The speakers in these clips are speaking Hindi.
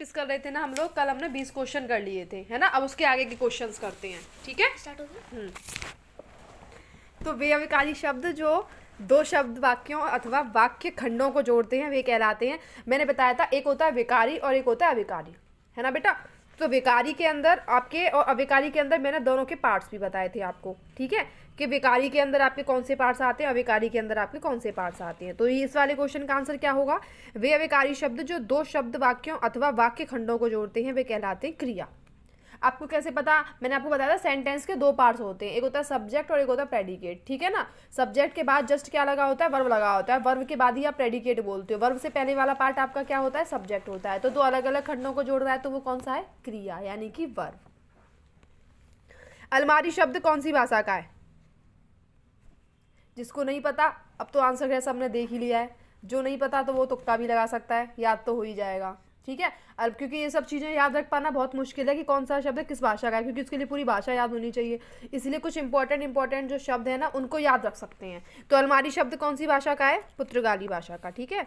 प्रैक्टिस कर रहे थे ना हम लोग, कल हमने 20 क्वेश्चन कर लिए थे, है ना। अब उसके आगे के क्वेश्चंस करते हैं, ठीक है। स्टार्ट हो गया। तो वे अविकारी शब्द जो दो शब्द वाक्यों अथवा वाक्य खंडों को जोड़ते हैं वे कहलाते हैं। मैंने बताया था एक होता है विकारी और एक होता है अविकारी, है ना बेटा। तो विकारी के अंदर आपके और अविकारी के अंदर मैंने दोनों के पार्ट्स भी बताए थे आपको, ठीक है, कि विकारी के अंदर आपके कौन से पार्ट्स आते हैं, अविकारी के अंदर आपके कौन से पार्ट्स आते हैं। तो इस वाले क्वेश्चन का आंसर क्या होगा, वे अविकारी शब्द जो दो शब्द वाक्यों अथवा वाक्य खंडों को जोड़ते हैं वे कहलाते हैं क्रिया। आपको कैसे पता, मैंने आपको बताया था सेंटेंस के दो पार्ट्स होते हैं, एक होता है सब्जेक्ट और एक होता है प्रेडिकेट, ठीक है ना। सब्जेक्ट के बाद जस्ट क्या लगा होता है, वर्ब लगा होता है, वर्ब के बाद ही आप प्रेडिकेट बोलते हो। वर्ब से पहले वाला पार्ट आपका क्या होता है, सब्जेक्ट होता है। तो दो अलग अलग खंडों को जोड़ रहा है तो वो कौन सा है, क्रिया, यानी कि वर्ब। अलमारी शब्द कौन सी भाषा का है, जिसको नहीं पता अब तो आंसर है सबने देख ही लिया है, जो नहीं पता तो वो तुक्का भी लगा सकता है, याद तो हो ही जाएगा, ठीक है। अब क्योंकि ये सब चीज़ें याद रख पाना बहुत मुश्किल है कि कौन सा शब्द किस भाषा का है, क्योंकि उसके लिए पूरी भाषा याद होनी चाहिए। इसलिए कुछ इंपॉर्टेंट जो शब्द है ना उनको याद रख सकते हैं। तो अलमारी शब्द कौन सी भाषा का है, पुर्तगाली भाषा का, ठीक है।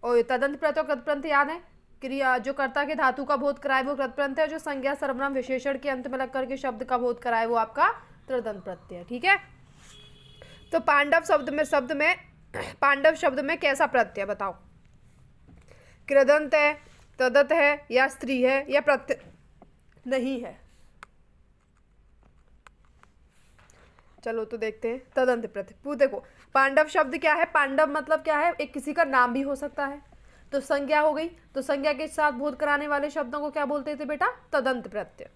और तदंत प्रत्यय और कृतप्रंत याद है, क्रिया जो कर्ता के धातु का बोध कराए वो कृतप्रंत है, जो संज्ञा सर्वनाम विशेषण के अंत में लग करके शब्द का बोध कराए वो आपका तदंत प्रत्यय, ठीक है। तो पांडव शब्द में कैसा प्रत्यय बताओ, कृदंत है, तदत है, या स्त्री है, या प्रत्यय नहीं है। चलो तो देखते हैं तदंत प्रत्यय। देखो पांडव शब्द क्या है, पांडव मतलब क्या है, एक किसी का नाम भी हो सकता है। तो संज्ञा हो गई, तो संज्ञा के साथ बोध कराने वाले शब्दों को क्या बोलते थे बेटा, तदंत प्रत्यय।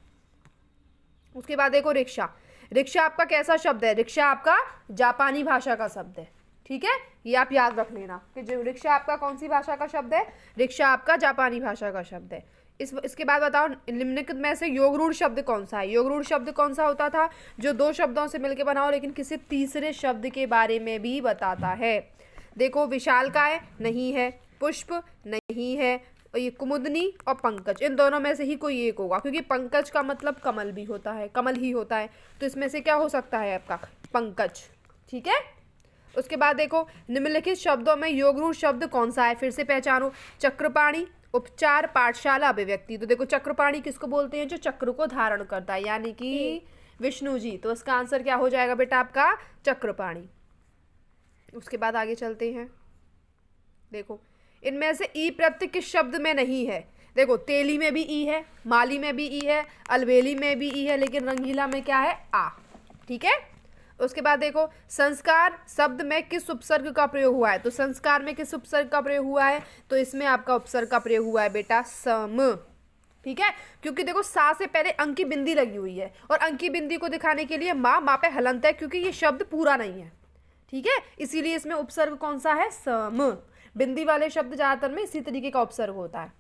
उसके बाद देखो रिक्शा, रिक्शा आपका कैसा शब्द है, रिक्शा आपका जापानी भाषा का शब्द है, ठीक है। ये आप याद रख लेना कि जो रिक्शा आपका कौन सी भाषा का शब्द है, रिक्शा आपका जापानी भाषा का शब्द है। इसके बाद बताओ निम्नलिखित में से योगरूढ़ शब्द कौन सा है। योगरूढ़ शब्द कौन सा होता था, जो दो शब्दों से मिलकर बना हो लेकिन किसी तीसरे शब्द के बारे में भी बताता है। देखो विशालकाय नहीं है, पुष्प नहीं है, ये कुमुदनी और पंकज, इन दोनों में से ही कोई एक होगा, क्योंकि पंकज का मतलब कमल भी होता है, कमल ही होता है। तो इसमें से क्या हो सकता है आपका पंकज, ठीक है। उसके बाद देखो निम्नलिखित शब्दों में योगरूढ़ शब्द कौन सा है, फिर से पहचानो, चक्रपाणी, उपचार, पाठशाला, अभिव्यक्ति। तो देखो चक्रपाणी किसको बोलते हैं, जो चक्र को धारण करता है, यानी कि विष्णु जी। तो इसका आंसर क्या हो जाएगा बेटा आपका चक्रपाणी। उसके बाद आगे चलते हैं। देखो इनमें से ई प्रत्यय किस शब्द में नहीं है। देखो तेली में भी ई है, माली में भी ई है, अलबेली में भी ई है, लेकिन रंगीला में क्या है, आ, ठीक है। उसके बाद देखो संस्कार शब्द में किस उपसर्ग का प्रयोग हुआ है। तो संस्कार में किस उपसर्ग का प्रयोग हुआ है, तो इसमें आपका उपसर्ग का प्रयोग हुआ है बेटा सम, ठीक है। क्योंकि देखो सा से पहले अंक की बिंदी लगी हुई है, और अंक की बिंदी को दिखाने के लिए माँ पे हलंत है, क्योंकि ये शब्द पूरा नहीं है, ठीक है। इसीलिए इसमें उपसर्ग कौन सा है, सम। बिंदी वाले शब्द ज्यादातर में इसी तरीके का उपसर्ग होता है।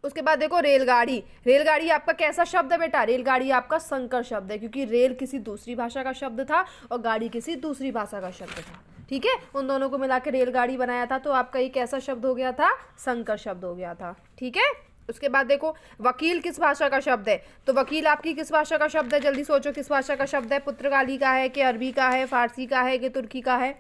उसके बाद देखो रेलगाड़ी, रेलगाड़ी आपका कैसा शब्द है बेटा, रेलगाड़ी आपका संकर शब्द है, क्योंकि रेल किसी दूसरी भाषा का शब्द था और गाड़ी किसी दूसरी भाषा का शब्द था, ठीक है। उन दोनों को मिला के रेलगाड़ी बनाया था, तो आपका ये कैसा शब्द हो गया था, संकर शब्द हो गया था, ठीक है। उसके बाद देखो वकील किस भाषा का शब्द है। तो वकील आपकी किस भाषा का शब्द है, जल्दी सोचो किस भाषा का शब्द है, पुर्तगाली का है कि अरबी का है, फारसी का है कि तुर्की का है,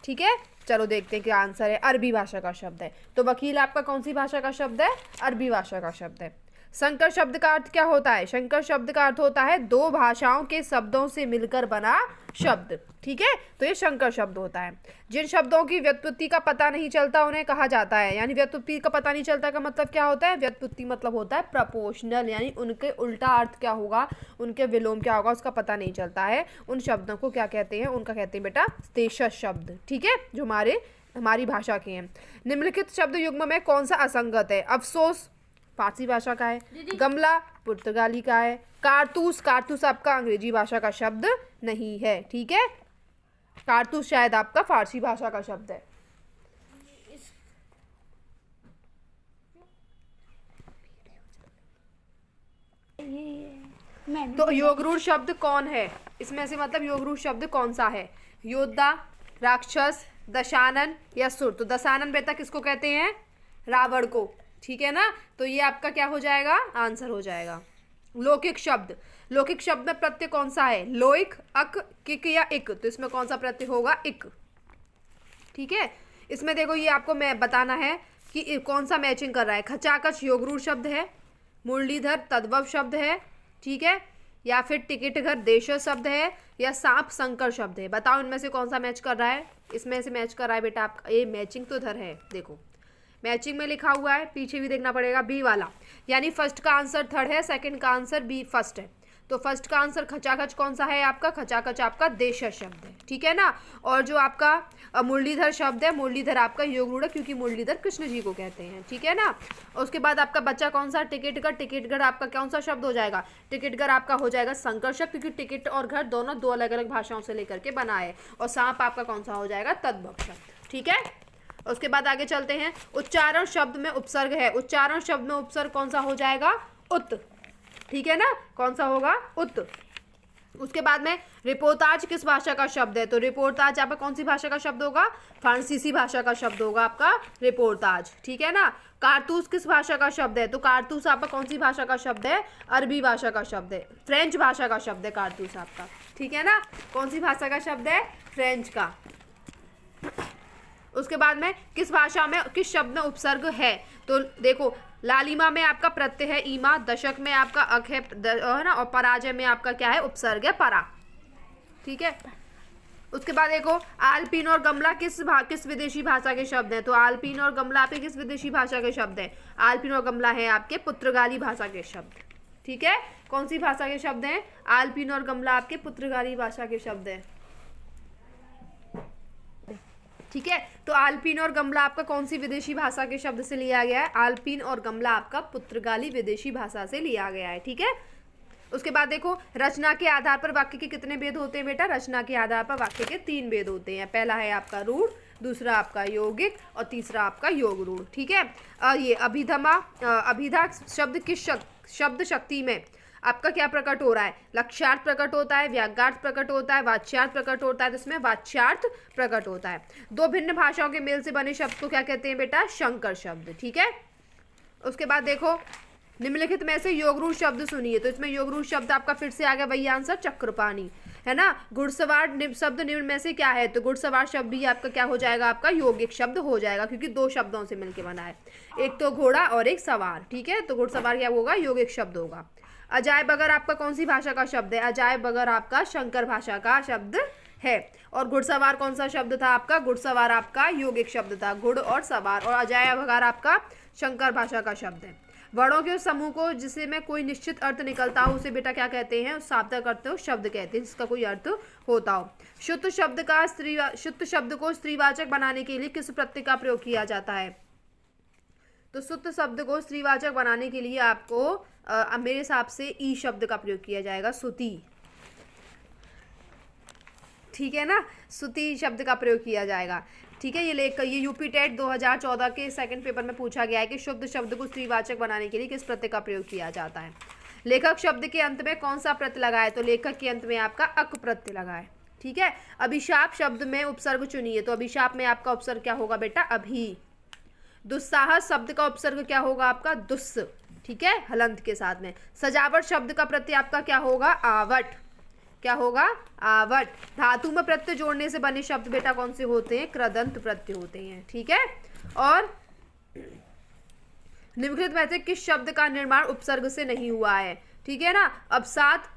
ठीक है। चलो देखते हैं क्या आंसर है, अरबी भाषा का शब्द है। तो वकील आपका कौन सी भाषा का शब्द है, अरबी भाषा का शब्द है। संकर शब्द का अर्थ क्या होता है, संकर शब्द का अर्थ होता है दो भाषाओं के शब्दों से मिलकर बना शब्द, ठीक है। तो ये संकर शब्द होता है। जिन शब्दों की व्युत्पत्ति का पता नहीं चलता उन्हें कहा जाता है, यानी व्युत्पत्ति का पता नहीं चलता का मतलब क्या होता है, व्युत्पत्ति मतलब होता है प्रपोर्शनल, यानी उनके उल्टा अर्थ क्या होगा, उनके विलोम क्या होगा उसका पता नहीं चलता है। उन शब्दों को क्या कहते हैं, उनका कहते हैं बेटा देशज शब्द, ठीक है, जो हमारी भाषा के हैं। निम्नलिखित शब्द युग्म में कौन सा असंगत है। अफसोस फारसी भाषा का है, गमला पुर्तगाली का है, कारतूस, कारतूस आपका अंग्रेजी भाषा का शब्द नहीं है, ठीक है। कारतूस शायद आपका फारसी भाषा का शब्द है। तो योगरूढ़ शब्द कौन है, इसमें से मतलब योगरूढ़ शब्द कौन सा है, योद्धा, राक्षस, दशानन या सुर। तो दशानन बेटा किसको कहते हैं, रावण को, ठीक है ना। तो ये आपका क्या हो जाएगा, आंसर हो जाएगा। लौकिक शब्द, लौकिक शब्द में प्रत्यय कौन सा है, लोइक, अक, किक या इक। तो इसमें कौन सा प्रत्यय होगा, इक, ठीक है। इसमें देखो ये आपको मैं बताना है कि कौन सा मैचिंग कर रहा है। खचाखच योगरूढ़ शब्द है, मुरलीधर तद्भव शब्द है, ठीक है, या फिर टिकट घर देशज शब्द है, या सांप संकर शब्द है। बताओ इनमें से कौन सा मैच कर रहा है। इसमें से मैच कर रहा है बेटा आपका, ये मैचिंग तो इधर है, देखो मैचिंग में लिखा हुआ है, पीछे भी देखना पड़ेगा, बी वाला, यानी फर्स्ट का आंसर थर्ड है, सेकंड का आंसर बी फर्स्ट है। तो फर्स्ट का आंसर खचाखच कौन सा है आपका, खचाखच आपका देशज शब्द है, ठीक है ना। और जो आपका मुरलीधर शब्द है, मुरलीधर आपका योगरूढ़ है, क्योंकि मुरलीधर कृष्ण जी को कहते हैं, ठीक है ना। उसके बाद आपका बच्चा कौन सा, टिकटगढ़। टिकटगढ़ आपका कौन सा शब्द हो जाएगा, टिकटगढ़ आपका हो जाएगा संकर शब्द, क्योंकि टिकट और घर दोनों दो अलग अलग भाषाओं से लेकर के बना है। और सांप आपका कौन सा हो जाएगा, तद्भव शब्द, ठीक है। उसके बाद आगे चलते हैं, उच्चारण शब्द में उपसर्ग है। उच्चारण शब्द में उपसर्ग कौन सा हो जाएगा, उत, ठीक है ना, कौन सा होगा, उत। उसके बाद में रिपोर्ताज किस भाषा का शब्द है, तो रिपोर्ताज आपका कौन सी भाषा का शब्द होगा, फ्रांसीसी भाषा का शब्द होगा आपका रिपोर्ताज, ठीक है ना। कारतूस किस भाषा का शब्द है, तो कारतूस आपका कौन सी भाषा का शब्द है, अरबी भाषा का शब्द है, फ्रेंच भाषा का शब्द है कारतूस आपका, ठीक है ना। कौन सी भाषा का शब्द है, फ्रेंच का। उसके बाद में किस भाषा में किस शब्द में उपसर्ग है, तो देखो लालिमा में आपका प्रत्यय है ईमा, दशक में आपका अक है ना, और पराजय में आपका क्या है, उपसर्ग है परा, ठीक है। उसके बाद देखो आलपीन और गमला किस विदेशी भाषा के शब्द हैं, तो आलपीन और गमला आपके किस विदेशी भाषा के शब्द हैं, आलपीन और गमला है आपके पुर्तगाली भाषा के शब्द, ठीक है। कौन सी भाषा के शब्द हैं, आलपीन और गमला आपके पुर्तगाली भाषा के शब्द हैं, ठीक है। तो आलपीन और गमला आपका कौन सी विदेशी भाषा के शब्द से लिया गया है, आलपीन और गमला आपका पुर्तगाली विदेशी भाषा से लिया गया है, ठीक है। उसके बाद देखो रचना के आधार पर वाक्य के कितने भेद होते हैं बेटा, रचना के आधार पर वाक्य के 3 भेद होते हैं। पहला है आपका रूढ़, दूसरा आपका यौगिक और तीसरा आपका योग रूढ़, ठीक है। ये अभिधा शब्द किस शब्द शक्ति में आपका क्या प्रकट हो रहा है, लक्ष्यार्थ प्रकट होता है, व्याज्ञार्थ प्रकट होता है, वाच्यार्थ प्रकट होता है, तो इसमें वाच्यार्थ प्रकट होता है। दो भिन्न भाषाओं के मेल से बने शब्द को क्या कहते हैं बेटा, संकर शब्द, ठीक है। उसके बाद देखो निम्नलिखित में से योगरूढ़ शब्द सुनिए, तो इसमें योगरूढ़ शब्द आपका फिर से आ गया वही आंसर, चक्रपाणी, है ना। घुड़सवार शब्द निम्न में से क्या है, तो घुड़सवार शब्द भी आपका क्या हो जाएगा, आपका यौगिक शब्द हो जाएगा, क्योंकि 2 शब्दों से मिलकर बना है, एक तो घोड़ा और एक सवार, ठीक है। तो घुड़सवार क्या होगा, यौगिक शब्द होगा। अजाय बगर आपका कौन सी भाषा का शब्द है, अजाय बगर आपका शंकर भाषा का शब्द है। और घुड़सवार कौन सा शब्द था आपका, घुड़सवार आपका यौगिक शब्द था, घुड़ और सवार, और अजाय बगर आपका शंकर भाषा का शब्द है। वर्णों के उस समूह को जिसे में कोई निश्चित अर्थ निकलता हो उसे बेटा क्या कहते हैं, उस सार्थक करते हो शब्द कहते हैं, जिसका कोई अर्थ होता हो। शुद्ध शब्द को स्त्रीवाचक बनाने के लिए किस प्रत्यय का प्रयोग किया जाता है, तो शुद्ध शब्द को स्त्रीवाचक बनाने के लिए आपको मेरे हिसाब से ई शब्द का प्रयोग किया जाएगा, सुती, ठीक है ना, सुती शब्द का प्रयोग किया जाएगा, ठीक है। ये यूपी टेट 2014 के सेकंड पेपर में पूछा गया है कि शुद्ध शब्द को स्त्रीवाचक बनाने के लिए किस प्रत्यय का प्रयोग किया जाता है। लेखक शब्द के अंत में कौन सा प्रत्यय लगा है, तो लेखक के अंत में आपका अक प्रत्यय लगा है, ठीक है। अभिशाप शब्द में उपसर्ग चुनिए, तो अभिशाप में आपका उपसर्ग क्या होगा बेटा, अभी। दुस्साहस शब्द का उपसर्ग क्या होगा आपका, दुस्स, ठीक है, हलंत के साथ में। सजावट शब्द का प्रत्यय आपका क्या होगा, आवट, क्या होगा, आवट। धातु में प्रत्यय जोड़ने से बने शब्द बेटा कौन से होते हैं, कृदंत प्रत्यय होते हैं, ठीक है। और निम्नलिखित में से किस शब्द का निर्माण उपसर्ग से नहीं हुआ है, ठीक है ना। अब साथ,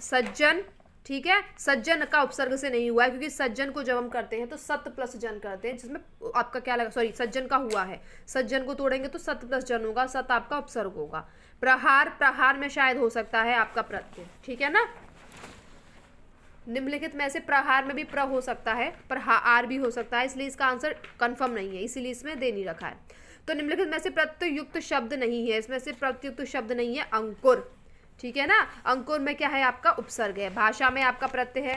सज्जन, ठीक है, सज्जन का उपसर्ग से नहीं हुआ है, क्योंकि सज्जन को जब हम करते हैं तो सत प्लस जन करते हैं, जिसमें आपका क्या लगा, सॉरी सज्जन का हुआ है, सज्जन को तोड़ेंगे तो सत प्लस जन होगा, सत आपका उपसर्ग होगा। प्रहार में शायद हो सकता है आपका प्रत्यय, ठीक है ना। निम्नलिखित में से प्रहार में भी प्र हो सकता है, पर आर भी हो सकता है, इसलिए इसका आंसर कंफर्म नहीं है, इसीलिए इसमें दे नहीं रखा है। तो निम्नलिखित में से प्रत्यय युक्त शब्द नहीं है, इसमें से प्रत्यय युक्त शब्द नहीं है अंकुर, ठीक है ना। अंकुर में क्या है आपका उपसर्ग है। भाषा में आपका प्रत्यय है,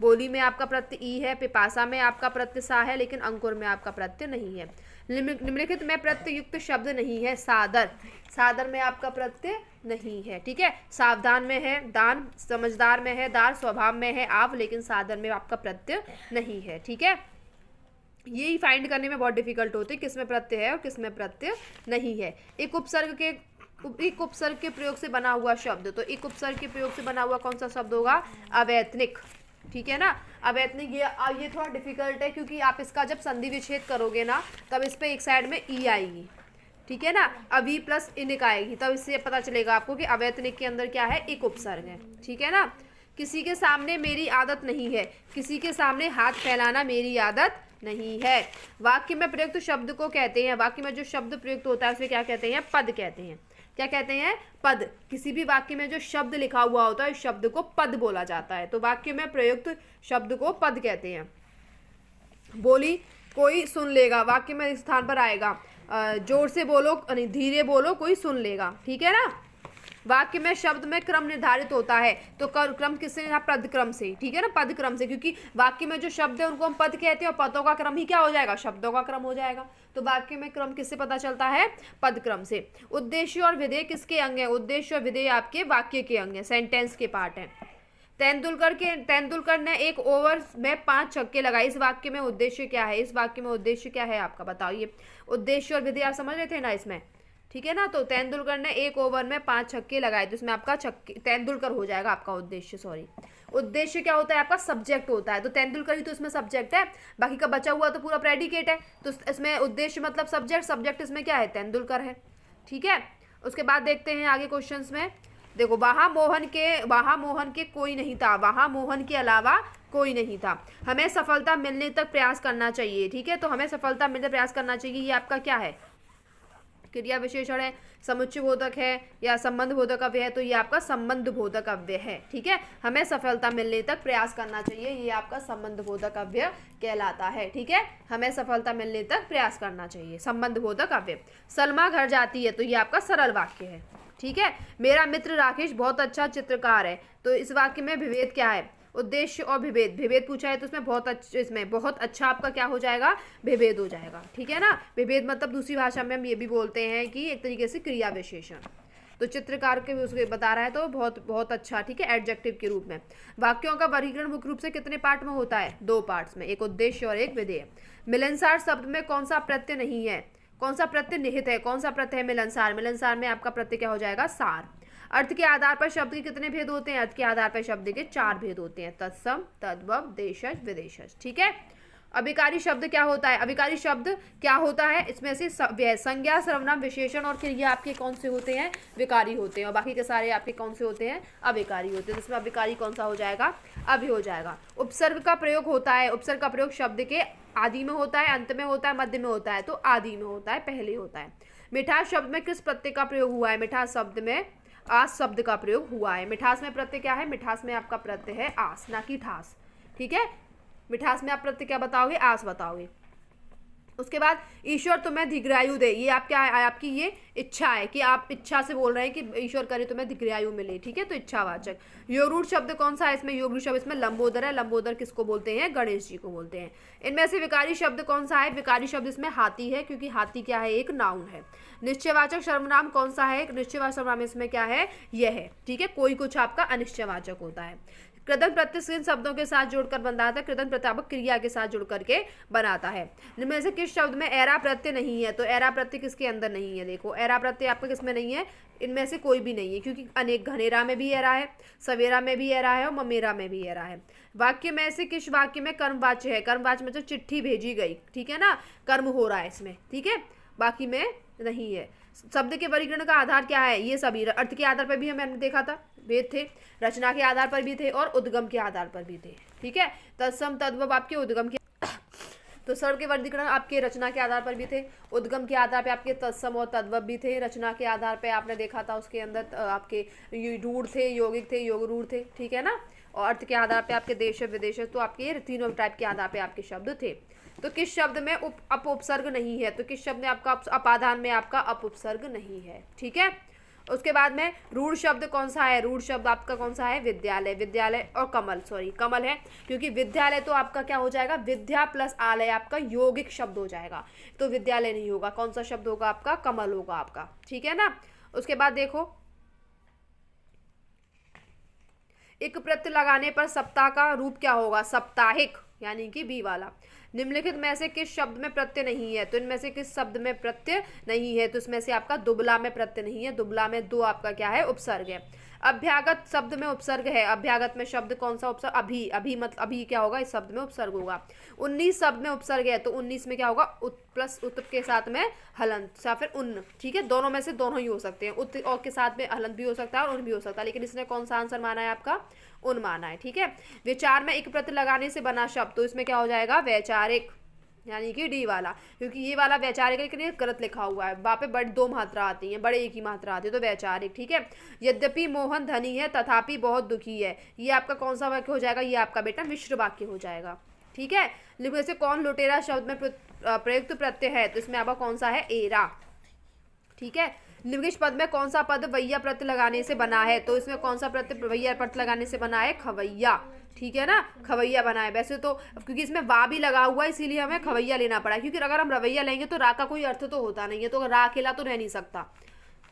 बोली में आपका प्रत्यय ई है, पिपासा में आपका प्रत्यय सा है, लेकिन अंकुर में आपका प्रत्यय नहीं है। निम्नलिखित में प्रत्यय युक्त शब्द नहीं है, सादर, सादर में आपका प्रत्यय नहीं है, ठीक है। सावधान में है दान, समझदार में है दार, स्वभाव में है आप, लेकिन सादर में आपका प्रत्यय नहीं है, ठीक है। यही फाइंड करने में बहुत डिफिकल्ट होती है, किसमें प्रत्यय है और किसमें प्रत्यय नहीं है। एक उपसर्ग के प्रयोग से बना हुआ शब्द, तो एक उपसर्ग के प्रयोग से बना हुआ कौन सा शब्द होगा, अवैतनिक, ठीक है ना। अवैतनिक ये थोड़ा डिफिकल्ट है, क्योंकि आप इसका जब संधि विच्छेद करोगे ना तब इस पे एक साइड में ई आएगी, ठीक है ना, अभी प्लस इनिक आएगी, तब इससे पता चलेगा आपको कि अवैतनिक के अंदर क्या है, एक उपसर्ग है, ठीक है ना। किसी के सामने मेरी आदत नहीं है, किसी के सामने हाथ फैलाना मेरी आदत नहीं है। वाक्य में प्रयुक्त शब्द को कहते हैं, वाक्य में जो शब्द प्रयुक्त होता है उसे क्या कहते हैं, पद कहते हैं। क्या कहते हैं, पद। किसी भी वाक्य में जो शब्द लिखा हुआ होता है उस शब्द को पद बोला जाता है, तो वाक्य में प्रयुक्त शब्द को पद कहते हैं। बोली कोई सुन लेगा, वाक्य में इस स्थान पर आएगा, जोर से बोलो धीरे बोलो कोई सुन लेगा, ठीक है ना। वाक्य में शब्द में क्रम निर्धारित होता है, तो क्रम किससे, यहाँ पद क्रम से, ठीक है ना, पद क्रम से, क्योंकि वाक्य में जो शब्द है उनको हम पद कहते हैं और पदों का क्रम ही क्या हो जाएगा, शब्दों का क्रम हो जाएगा। तो वाक्य में क्रम किससे पता चलता है, पद क्रम से। उद्देश्य और विधेय किसके अंग है, उद्देश्य और विधेय आपके वाक्य के अंग है, सेंटेंस के पार्ट है। तेंदुलकर ने एक ओवर में 5 छक्के लगाए, इस वाक्य में उद्देश्य क्या है, इस वाक्य में उद्देश्य क्या है आपका, बताइए। उद्देश्य और विधेय आप समझ रहे थे ना इसमें, ठीक है ना। तो तेंदुलकर ने एक ओवर में 5 छक्के लगाए, तो इसमें आपका छक्के तेंदुलकर हो जाएगा आपका उद्देश्य, सॉरी। उद्देश्य क्या होता है आपका, सब्जेक्ट होता है, तो तेंदुलकर ही तो इसमें सब्जेक्ट है, बाकी का बचा हुआ तो पूरा प्रेडिकेट है, तो इसमें उद्देश्य मतलब सब्जेक्ट, सब्जेक्ट इसमें क्या है, तेंदुलकर है, ठीक है। उसके बाद देखते हैं आगे क्वेश्चंस में। देखो, वहाँ मोहन के कोई नहीं था, वहाँ मोहन के अलावा कोई नहीं था। हमें सफलता मिलने तक प्रयास करना चाहिए, ठीक है, तो हमें सफलता मिलने प्रयास करना चाहिए, ये आपका क्या है, क्रिया विशेषण है, समुच्चय बोधक है या संबंध बोधक अव्यय है, तो ये आपका संबंध बोधक अव्यय है, ठीक है। हमें सफलता मिलने तक प्रयास करना चाहिए, ये आपका संबंध बोधक अव्यय कहलाता है, ठीक है। हमें सफलता मिलने तक प्रयास करना चाहिए, संबंध बोधक अव्यय। सलमा घर जाती है, तो ये आपका सरल वाक्य है, ठीक है। मेरा मित्र राकेश बहुत अच्छा चित्रकार है, तो इस वाक्य में विभेद क्या है, उद्देश्य और विभेद। विभेद पूछा है तो इसमें बहुत अच्छा आपका क्या हो जाएगा, विभेद हो जाएगा, ठीक है ना। विभेद मतलब दूसरी भाषा में हम ये भी बोलते हैं कि एक तरीके से क्रिया विशेषण, तो चित्रकार के उसके बता रहा है तो बहुत अच्छा, ठीक है, एडजेक्टिव के रूप में। वाक्यों का वर्गीकरण मुख्य रूप से कितने पार्ट में होता है, 2 पार्ट्स में, एक उद्देश्य और एक विधेय। मिलनसार शब्द में कौन सा प्रत्यय नहीं है, कौन सा प्रत्यय निहित है, कौन सा प्रत्यय है मिलनसार, मिलनसार में आपका प्रत्यय क्या हो जाएगा, सार। अर्थ के आधार पर शब्द के कितने भेद होते हैं, अर्थ के आधार पर शब्द के 4 भेद होते हैं, तत्सम, तद्भव, देशज, विदेशज, ठीक है। अभिकारी शब्द क्या होता है, अभिकारी शब्द क्या होता है, इसमें से संज्ञा, सर्वनाम, विशेषण और क्रिया आपके कौन से होते हैं, विकारी होते हैं, और बाकी के सारे आपके कौन से होते हैं, अभिकारी होते हैं। इसमें अभिकारी कौन सा हो जाएगा, अभि हो जाएगा। उपसर्ग का प्रयोग होता है, उपसर्ग का प्रयोग शब्द के आदि में होता है, अंत में होता है, मध्य में होता है, तो आदि में होता है, पहले होता है। मिठास शब्द में किस प्रत्यय का प्रयोग हुआ है, मिठास शब्द में आस शब्द का प्रयोग हुआ है। मिठास में प्रत्यय क्या है, मिठास में आपका प्रत्यय है आस, ना कि ठास, ठीक है। मिठास में आप प्रत्यय क्या बताओगे, आस बताओगे। उसके बाद ईश्वर तुम्हें दीर्घायु दे, ये आप क्या है, आपकी ये इच्छा है कि आप इच्छा से बोल रहे हैं कि ईश्वर करे तुम्हें दीर्घायु मिले, ठीक है, तो इच्छावाचक। योगरूढ़ शब्द कौन सा है इसमें, योगरूढ़ शब्द इसमें लंबोदर है, लंबोदर किसको बोलते हैं, गणेश जी को बोलते हैं। इनमें से विकारी शब्द कौन सा है, विकारी शब्द इसमें हाथी है, क्योंकि हाथी क्या है, एक नाउन है। निश्चयवाचक सर्वनाम कौन सा है, निश्चयवाचक सर्वनाम इसमें क्या है, यह है, ठीक है, कोई कुछ आपका अनिश्चयवाचक होता है। कृदंत प्रत्यय किन शब्दों के साथ जोड़कर बनाता है, कृदंत प्रत्यय आपको क्रिया के साथ जुड़ करके बनाता है। इनमें से किस शब्द में एरा प्रत्यय नहीं है, तो एरा प्रत्यय किसके अंदर नहीं है, देखो एरा प्रत्यय आपका किसमें नहीं है, इनमें से कोई भी नहीं है, क्योंकि अनेक घनेरा में भी एरा है, सवेरा में भी एरा है और ममेरा में भी एरा है। वाक्य में से किस वाक्य में कर्मवाच्य है, कर्मवाच्य में जो चिट्ठी भेजी गई, ठीक है ना, कर्म हो रहा है इसमें, ठीक है, बाकी में नहीं है। शब्द के वर्गीकरण का आधार क्या है, ये सभी अर्थ के आधार पर भी हमने देखा था, भेद थे, रचना के आधार पर भी थे और उद्गम के आधार पर भी थे, ठीक है। तत्सम, तद्भव आपके उद्गम के, तो सर्व के वर्गीकरण आपके रचना के आधार पर भी थे, उद्गम के आधार पे आपके तत्सम और तद्भव भी थे, रचना के आधार पे आपने देखा था उसके अंदर आपके रूढ़ थे, यौगिक थे, योग रूढ़ थे, ठीक है ना, और अर्थ के आधार पे आपके देश विदेश, तो आपके तीनों टाइप के आधार पे आपके शब्द थे। तो किस शब्द में अपउपसर्ग नहीं है, तो किस शब्द में आपका अपादान में आपका अपउपसर्ग नहीं है, ठीक है। उसके बाद में रूढ़ शब्द कौन सा है, रूढ़ शब्द आपका कौन सा है, विद्यालय, विद्यालय और कमल, सॉरी कमल है, क्योंकि विद्यालय तो आपका क्या हो जाएगा, विद्या प्लस आलय आपका यौगिक शब्द हो जाएगा, तो विद्यालय नहीं होगा, कौन सा शब्द होगा आपका, कमल होगा आपका, ठीक है ना। उसके बाद देखो, एक प्रत्यय लगाने पर सप्ताह का रूप क्या होगा, साप्ताहिक, यानी कि बी वाला। निम्नलिखित में से किस शब्द में प्रत्यय नहीं है, तो इनमें से किस शब्द में प्रत्यय नहीं है, तो इसमें से आपका दुबला में प्रत्यय नहीं है, दुबला में दो आपका क्या है उपसर्ग है। अभ्यागत शब्द में उपसर्ग है, अभ्यागत में शब्द कौन सा उपसर्ग, अभी, अभी मतलब अभी क्या होगा इस शब्द में उपसर्ग होगा। 19 शब्द में उपसर्ग है, तो 19 में क्या होगा उत प्लस उत के साथ में हलंत या फिर उन, ठीक है, दोनों में से दोनों ही हो सकते हैं, उत और के साथ में हलंत भी हो सकता है और उन भी हो सकता है, लेकिन इसने कौन सा आंसर माना है आपका, उन माना है, ठीक है। विचार में एक प्रत्यय लगाने से बना शब्द, तो इसमें क्या हो जाएगा वैचारिक, यानी कि डी वाला, क्योंकि ये वाला वैचारिक लेकिन ये गलत लिखा हुआ है, वहाँ पे बड़ी दो मात्रा आती हैं, बड़े एक ही मात्रा आती है, तो वैचारिक, ठीक है। यद्यपि मोहन धनी है तथापि बहुत दुखी है, ये आपका कौन सा वाक्य हो जाएगा, ये आपका बेटा मिश्र वाक्य हो जाएगा, ठीक है। लिखो जैसे कौन लुटेरा शब्द में प्रयुक्त प्रत्यय है, तो इसमें आपका कौन सा है एरा, ठीक है। निम्नलिखित पद में कौन सा पद वैया प्रत्यय लगाने से बना है, तो इसमें कौन सा प्रत्यय वैया प्रत्यय लगाने से बना है, खवैया, ठीक है ना, खवैया बना है। वैसे तो क्योंकि इसमें वा भी लगा हुआ है इसीलिए हमें खवैया लेना पड़ा, क्योंकि अगर हम रवैया लेंगे तो रा का कोई अर्थ तो होता नहीं है, तो रा अकेला तो रह नहीं सकता,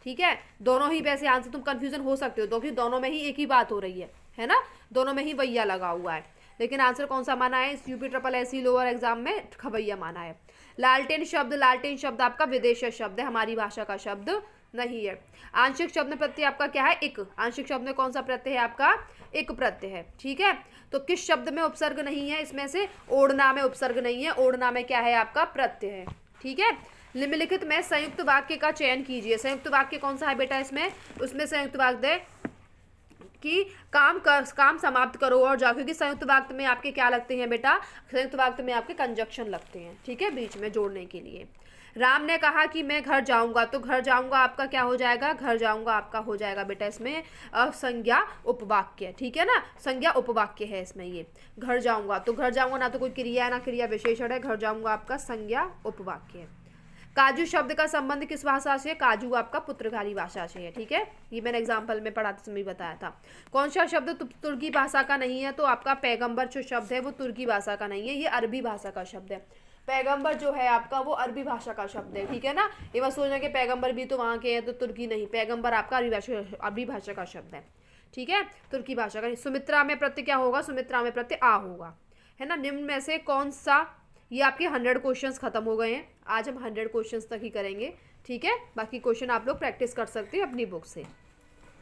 ठीक है। दोनों ही वैसे आंसर तुम कंफ्यूजन हो सकते हो, क्योंकि दोनों में ही एक ही बात हो रही है ना, दोनों में ही वैया लगा हुआ है, लेकिन आंसर कौन सा माना है इस UP triple SC lower exam में, खवैया माना है। लालटेन शब्द आपका विदेशी शब्द है, हमारी भाषा का शब्द नहीं है। आंशिक शब्द में प्रत्यय आपका क्या है, एक, आंशिक शब्द में कौन सा प्रत्यय है आपका, एक प्रत्यय है, ठीक है। तो किस शब्द में उपसर्ग नहीं है, इसमें से ओढ़ना में उपसर्ग नहीं है, ओढ़ना में क्या है आपका प्रत्यय है, ठीक है। निम्नलिखित में संयुक्त वाक्य का चयन कीजिए, संयुक्त वाक्य कौन सा है बेटा इसमें, उसमें संयुक्त वाक्य है कि काम समाप्त करो और जाओ, क्योंकि संयुक्त वाक्य में आपके क्या लगते हैं बेटा, संयुक्त वाक्य में आपके कंजक्शन लगते हैं, ठीक है, बीच में जोड़ने के लिए। राम ने कहा कि मैं घर जाऊंगा, तो घर जाऊंगा आपका क्या हो जाएगा, घर जाऊंगा आपका हो जाएगा बेटा इसमें संज्ञा उपवाक्य, ठीक है ना, संज्ञा उपवाक्य है इसमें ये, घर जाऊंगा, तो घर जाऊंगा ना तो कोई क्रिया है ना क्रिया विशेषण है, घर जाऊंगा आपका संज्ञा उपवाक्य है। काजू शब्द का संबंध किस भाषा से है, काजू आपका पुर्तगाली भाषा से है, ठीक है, ये मैंने एग्जाम्पल में पढ़ाते समय बताया था। कौन सा शब्द तुर्की भाषा का नहीं है, तो आपका पैगंबर जो शब्द है वो तुर्की भाषा का नहीं है, ये अरबी भाषा का शब्द है। पैगंबर जो है आपका वो अरबी भाषा का शब्द है, ठीक है ना, ये बात सोचना कि पैगंबर भी तो वहाँ के हैं तो तुर्की नहीं, पैगंबर आपका अरबी भाषा का शब्द है, ठीक है, तुर्की भाषा का नहीं। सुमित्रा में प्रत्यय क्या होगा, सुमित्रा में प्रत्यय आ होगा, है ना। निम्न में से कौन सा, ये आपके 100 क्वेश्चंस खत्म हो गए हैं, आज हम 100 क्वेश्चंस तक ही करेंगे, ठीक है, बाकी क्वेश्चन आप लोग प्रैक्टिस कर सकते हैं अपनी बुक से।